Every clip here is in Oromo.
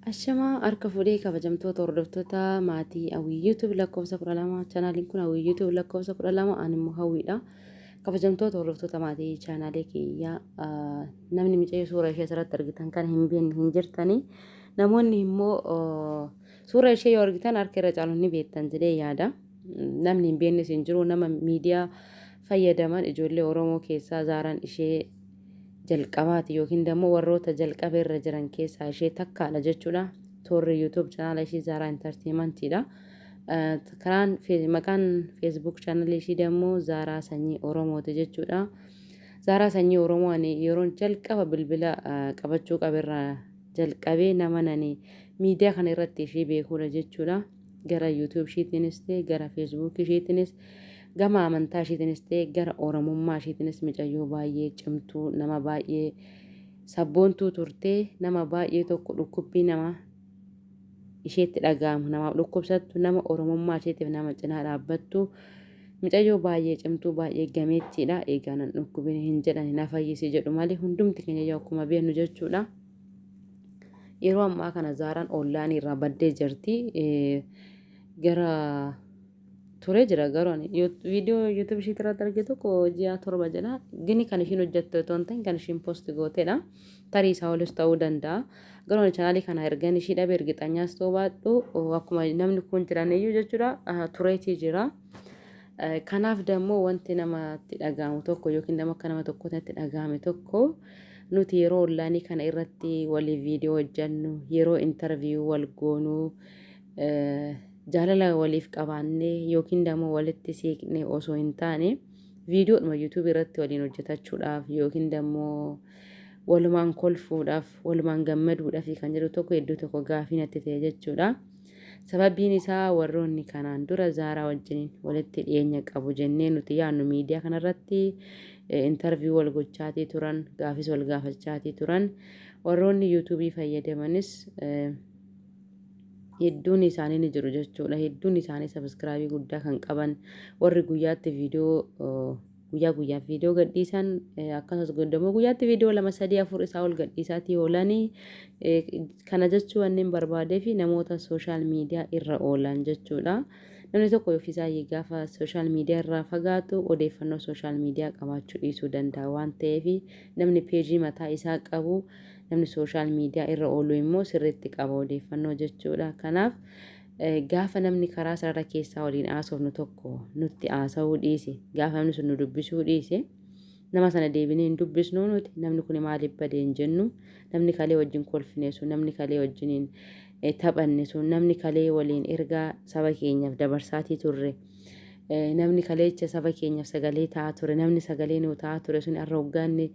Ashamaa harka fuudhee kabajamtoota hordoftoota maatii hawwii YouTube lakkoofsa 12 chaanaaliin kun hawwii YouTube lakkoofsa 12 ani immoo hawwiidha. Kabajamtoota hordoftoota maatii chaanaalee kiyyaa namni micee suura ishee asirratti argitan kan hin beekne hin jirtanii namoonni immoo suura ishee yoo argitan harka irra caalu ni beektan jedhee yaada. Namni hin beeknes hin jiru nama miidiyaa fayyadaman ijoollee Oromoo keessaa Zaaraan ishee jalqabaati yookiin immoo warroota jalqaba irra jiran keessaa ishee takkaadha jechuudha. Toorri YouTube channel ishee Zaaraa Entertainmentidha. Karaan maqaan Facebook channel ishee immoo Zaaraa Sanyii Oromooti jechuudha. Zaaraa Sanyii Oromoo ani yeroon jalqaba bilbila qabachuu qabeerraa jalqabee nama nani miidiyaa kana irratti ishee beekuudha jechuudha. Gara YouTube isheetiinis ta'e gara Facebook isheetiinis gama amantaa isheetiinis ta'e gara oromummaa isheetiinis micayyoo baay'ee cimtuu nama baay'ee sabboontuu turtee nama baay'ee tokko dhukkubbii nama isheetti dhaga'amu namaaf dhukkubsattu nama oromummaa isheetiif nama cinaa dhaabbattu micayyoo baay'ee cimtuu baay'ee gameettiidha. Eegaa nan dhukkubin hin jedhani na fayyisi jedhu malee hundumti keenya yoo akkuma beeknu jechuudha. Yeroo ammaa kana Zaaraan onlaayinii irraa baddee jirti. Gara ture jira garuu viidiyoo YouTube ishee irratti arge tokko ji'a 7 jedha. Gini kan ishiin hojjettu otoo hin ta'in kan ishiin post gooteedha. Tarii isaa olis ta'uu danda'a. Garuu chaanaalii kana ergan ishii dhabe ergixanyaas ta'uu baadhu akkuma namni kun jiran iyyuu jechuudha tureetii jira. Kanaaf dammoo wanti namatti dhaga'amu tokko yookiin nama akka nama tokkotti dhaga'ame tokko nuti yeroo onlaayinii kana irratti walii viidiyoo hojjennu yeroo intarviiyuu wal goonu jaalala waliif qabaannee yookiin dammoo walitti siiqnee osoo hin taane viidiyoodhuma YouTube irratti waliin hojjetachuudhaaf yookiin dammoo walumaan kolfuudhaaf walumaan gammaduudhaaf kan jedhu tokko iddoo tokko gaafii natti ta'e jechuudha. Sababiin isaa warroonni kanaan dura Zaaraa wajjin walitti dhiyeenya qabu jennee nuti yaadnu miidiyaa kanarratti intarviiyuu wal gochaatii turan gaafis wal gaafachaatii turan warroonni YouTubeii fayyadamanis hedduun isaanii ni jiru jechuudha. Hedduun isaanii sabiskiraabii guddaa kan qaban warri guyyaatti viidiyoo guyyaaf viidiyoo gadhiisan akkasumas goddamoo guyyaatti viidiyoo 2 3 4 isaa ol gadhiisaatii oolanii kana jechuu wanneen barbaadee fi namoota sooshaal miidiyaa irra oolan jechuudha. Namni tokko ofiisaa gaafa sooshaal miidiyaa irraa fagaatu odeeffannoo sooshaal miidiyaa qabaachuu dhiisuu danda'a waan ta'eef namni peejii mataa isaa qabu namni sooshaal miidiyaa irra oolu immoo sirriitti qaba odeeffannoo jechuudha. Kanaaf gaafa namni karaa sarara keessaa waliin haasofnu tokko nutti haasa'uu dhiise gaafa namni sun nu dubbisuu dhiise nama sana deebinee hin dubbisnu nuti namni kun maaliif badee hin jennu namni kalee wajjin kolfine sun namni kalee wajjin taphanne sun namni kalee waliin ergaa saba keenyaaf dabarsaatii turre namni kaleecha saba keenyaaf sagalee ta'aa ture namni sagalee nuu ta'aa ture sun har'a hoggaanne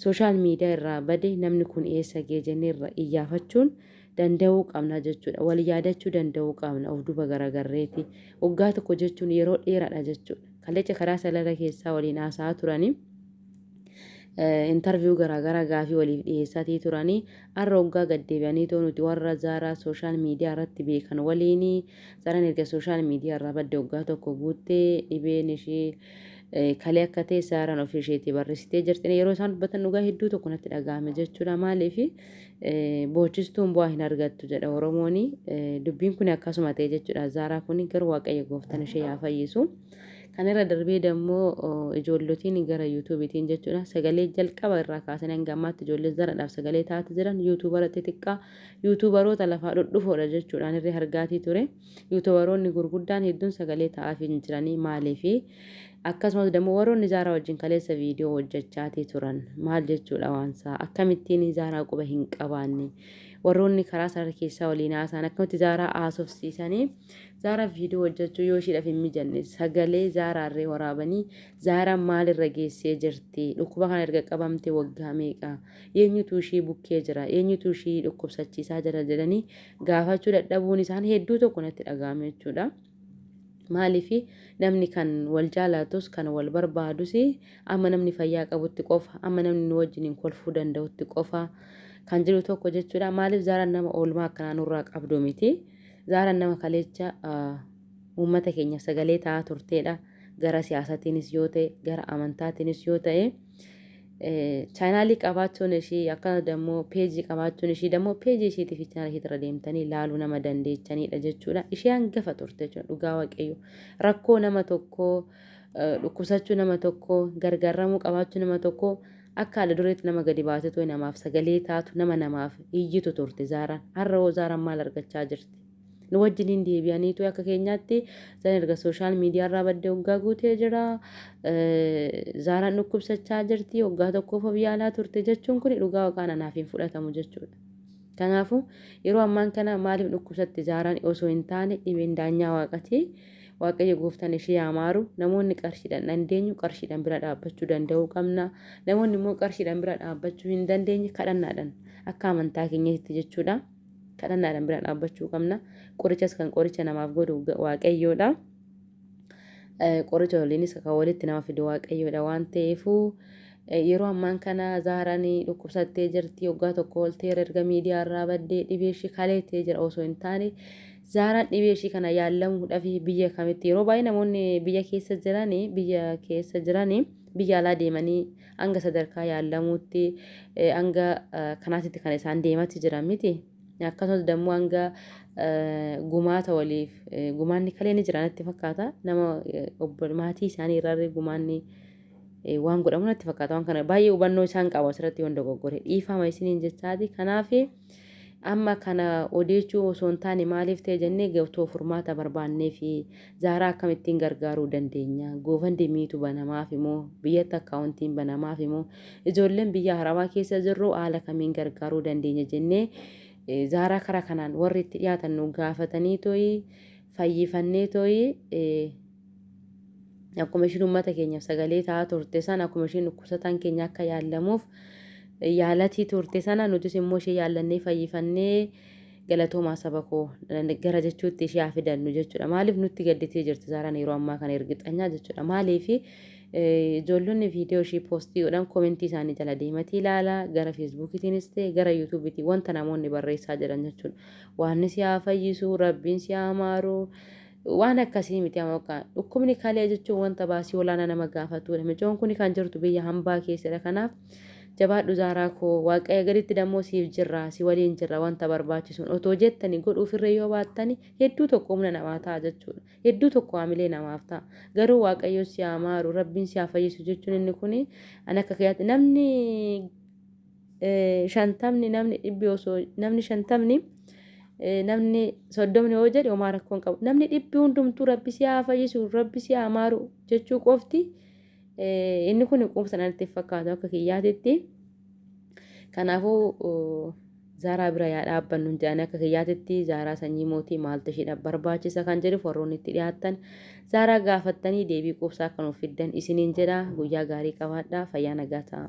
sooshaal miidiyaa irraa bade namni kun eessa gee jennee irra iyyaafachuun danda'uu qabna jechuudha. Wal yaadachuu danda'uu qabna of duba garagarreeti. Waggaa tokko jechuun yeroo dheeraadha jechuudha. Kaleecha karaa sarara keessaa waliin haasa'aa turanii intarviiyuu garaagaraa gaafii waliif dhiyeessaatii turanii har'a waggaa gaddeebi'anii ta'u nuti warra Zaaraa sooshaal miidiyaa irratti beekan waliin Zaaraan erga sooshaal miidiyaa irraa badde waggaa tokko guuttee dhibeen ishee kalee akka ta'e Zaaraan ofii isheetii barreessitee jirti. Yeroo isaan dubbatan dhugaa hedduu tokko natti dhaga'ame jechuudha. Maaliif boochistuun bu'aa hin argattu jedha Oromoon. Dubbiin kun akkasuma ta'e jechuudha. Zaaraa kun garuu Waaqayyo gooftaan ishee yaa fayyisu. Kan irra darbee dammoo ijoollotiin gara YouTube'itiin jechuudha. Sagalee jalqaba irraa kaasanii hanga ammaatti ijoollee Zaaraadhaaf sagalee taa'aa jiran YouTubeara xixiqqaa YouTuberoota lafaa dhudhufoodha jechuudhaan irree argaatii ture. YouTuberoonni gurguddaan hedduun sagalee taa'aafii hin jiranii maaliif akkasumas dammoo warroonni Zaaraa wajjin kaleessa viidiyoo hojjechaatii turan maal jechuudha waansaa akkamittiin Zaaraa quba hin qabaanne warroonni karaa sarara keessaa waliin haasa'an akkamitti Zaaraa haasofsiisanii Zaaraa viidiyoo hojjechuu yoo ishiidhaaf hin mijanne sagalee Zaaraarree waraabanii Zaaraan maalirra geessee jirti dhukkuba kana erga qabamte waggaa meeqa eenyutu ishii bukkee jira eenyutu ishii dhukkubsachiisaa jira jedhanii gaafachuu dadhabuun isaanii hedduu tokko natti dhaga'ame jechuudha. Maaliif namni kan wal jaalatus kan wal barbaadus amma namni fayyaa qabutti qofa amma namni nu wajjin kolfuu danda'utti qofa kan jiru tokko jechuudha. Maaliif Zaaraan nama oolmaa akkanaa nurraa qabdu miti. Zaaraan nama kaleecha uummata keenya sagalee ta'aa turteedha. Gara siyaasatiinis yoo ta'e gara amantaatiinis yoo ta'e chaanaalii qabaachuun ishii akkana dammoo peejii qabaachuun ishii dammoo peejii ishiitiif chaanaalii ishiitirra deemtanii ilaaluu nama dandeechanidha jechuudha. Ishee hangafa turte jechuudha dhugaa waaqayyo. Rakkoo nama tokkoo dhukkubsachuu nama tokkoo gargaaramuu qabaachuu nama tokkoo akka haala dureetti nama gadi baasetoo namaaf sagalee taatu namaaf iyyitu turte Zaaraan. Har'a hoo Zaaraan maal argachaa jirti? Nu wajjiniin deebi'aniitu akka keenyaatti zan erga sooshaal miidiyaarraa baddee waggaa guutee jira. Zaaraan dhukkubsachaa jirti waggaa tokkoof of yaalaa turte jechuun kun dhugaa waqaan anaaf hin fudhatamu jechuudha. Kanaafuu yeroo ammaan kana maaliif dhukkubsatti Zaaraan osoo hin taane dhibeen daanyaa waaqati. Waaqayyo gooftaan ishee amaaru namoonni qarshiidhaan dandeenyu qarshiidhaan bira dhaabbachuu danda'uu qabna. Namoonni immoo qarshiidhaan bira dhaabbachuu hin dandeenye kadhannaadhaan akka amantaa keenyatti jechuudha. Kadhannaadhaan bira dhaabbachuu qabna. Qorichas kan qoricha namaaf godhu waaqayyoodha. Qoricha waliinis kan walitti nama fidu waaqayyoodha waan ta'eefuu yeroo ammaan kana Zaaraan dhukkubsattee jirti waggaa tokko oltee erga miidiyaarraa baddee dhibee ishee kaleettee jira osoo hin taane Zaaraan dhibee ishee kana yaallamuudhaaf biyya kamitti yeroo baay'ee namoonni biyya keessa jiranii biyya alaa deemanii hanga sadarkaa yaallamuutti hanga kanaatitti kan isaan deematti jiran miti. Akkasumas dammoo hanga gumaata waliif gumaanni kaleen jiranatti fakkaata nama maatii isaanii irraa gumaanni waan godhamu natti fakkaata waan kana baay'ee hubannoo isaan qabu asirratti waan dogoggore dhiifama isiniin jechaati. Kanaaf amma kana odeechuu osoo hin taane maaliif ta'e jennee gaftoo furmaata barbaannee fi Zaaraa akkamittiin gargaaruu dandeenya goofandimiitu banamaaf immoo biyyatti akkaawuntiin banamaaf immoo ijoolleen biyya haramaa keessa jirru haala kamiin gargaaruu dandeenya jennee Zaaraa karaa kanaan warri itti dhiyaatan nu gaafatanii tooyi fayyifannee tooyi akkuma ishiin uummata keenyaaf sagalee ta'aa turte sana akkuma ishiin dhukkubsataan keenya akka yaallamuuf yaalatii turte sana nutis immoo ishee yaallannee fayyifannee galatoomaa saba koo gara jechuutti ishee haa fidannu jechuudha. Maaliif nutti gadditee jirti Zaaraan yeroo ammaa kana ergixanyaa jechuudha. Maaliif ijoollonni viidiyoo ishee poostii godhan koomentii isaanii jala deematii ilaala gara feesbuukitiinis ta'e gara yuutuubiitiin wanta namoonni barreessaa jiran jechuudha. Waan si haa fayyisu rabbiin si haa amaaru waan akkasii miti amma dhukkubni kalee jechuun wanta baasii olaanaa nama gaafatudha. Micoon kun kan jirtu biyya hambaa keessadha. Kanaaf jabaadhu Zaaraa koo waaqayyo gaditti dammoo siif jirra si waliin jirra wanta barbaachisuun otoo jettanii godhuuf irra yoo baattani hedduu tokko humna namaa ta'a jechuudha. Hedduu tokko haamilee namaaf ta'a. Garuu waaqayyo si amaaru rabbiin si haa fayyisu jechuun inni kun an akka kiyyaatti namni shantamni namni dhibbi osoo namni shantamni namni soddomni yoo jedhe homaa rakkoon qabu namni dhibbi hundumtuu rabbi si haa fayyisu rabbi si haa amaaru jechuu qofti. Inni kun quubsa natti fakkaatu akka kiyyaatitti. Kanaafuu Zaaraa bira yaa dhaabbannu jedhanii akka kiyyaatitti Zaaraa sanyii mootii maaltu isheedhaaf barbaachisa kan jedhuuf warroonni itti dhiyaattan Zaaraa gaafattanii deebii quubsaa akka nuuf fiddan isiniin jedha. Guyyaa gaarii qabaadhaa fayyaa nagaa ta'a.